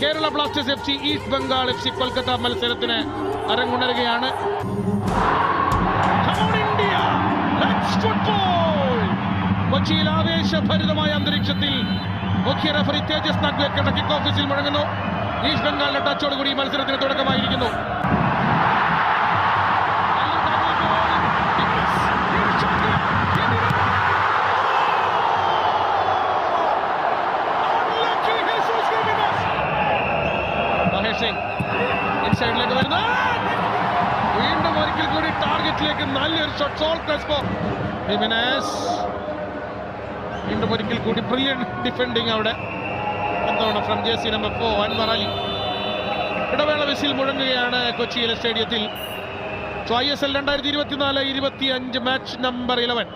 Kerala Blasters FC east Bengal FC Kolkata മത്സരത്തിന് അരങ്ങുണരുകയാണ്. കൊച്ചിയിൽ ആവേശഭരിതമായ അന്തരീക്ഷത്തിൽ മുഖ്യ റഫറി തേജസ് നാഗ്വേക്കറുടെ കിക്ക് ഓഫീസിൽ മുഴങ്ങുന്നു. ഈസ്റ്റ് ബംഗാളിന്റെ ടച്ചോടുകൂടി മത്സരത്തിന് തുടക്കമായിരിക്കുന്നു. മഹേഷ് സിംഗ് ഇൻസൈഡിലേക്ക് വരുന്നു. വീണ്ടും ഒരിക്കൽ കൂടി ടാർഗറ്റിലേക്ക് നല്ലൊരു ഷോട്ട്. സോൾ ക്രെസ്പോ ജിമിനസ് വീണ്ടും ഒരിക്കൽ കൂടി ബ്രില്യന്റ് ഡിഫെൻഡിങ് അവിടെ. എന്താണ് from jersey number 4 Anwar Ali. ഇടവേള വിസിൽ മുഴങ്ങുകയാണ് കൊച്ചിയിലെ സ്റ്റേഡിയത്തിൽ. ISL 2024-25 match number 11.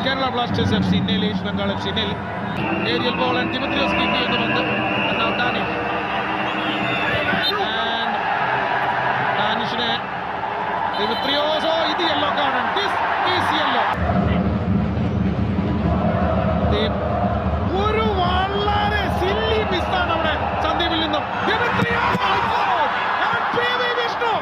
Kerala Blasters FC nil, East Bengal FC nil. Aerial ball and Dimitrios keep ചെയ്യുന്നുണ്ട്. ഡാനിഷിനെ ദിമിത്രിയോസ്, ഇത് yellow card. This is yellow. ഒരു വളരെ സില്ലി മിസ്സാണ് അവിടെ സന്ദീപിൽ നിന്നും. വിഷ്ണു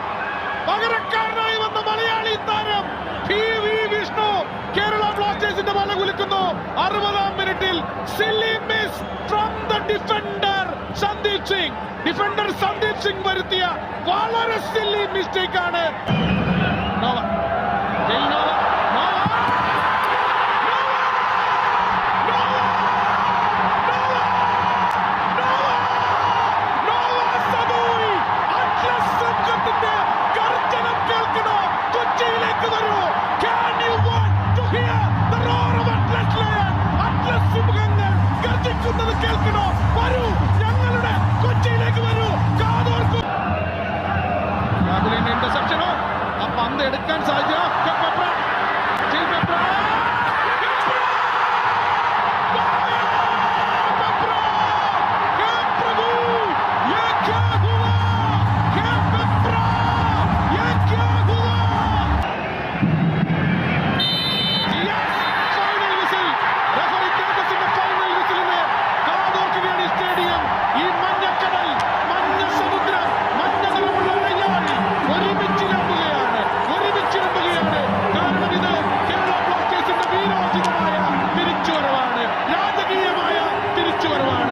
പകരക്കാരനായി വന്ന മലയാളി താരം PV വിഷ്ണു കേരള ബ്ലാസ്റ്റേഴ്സിന്റെ വല കുലുക്കുന്നു. 60-ാം മിനിറ്റിൽ silly miss from the defender Sandeep Singh. Defender Sandeep Singh വരുത്തിയ വളരെ സില്ലി മിസ്റ്റേക്ക് ആണ്.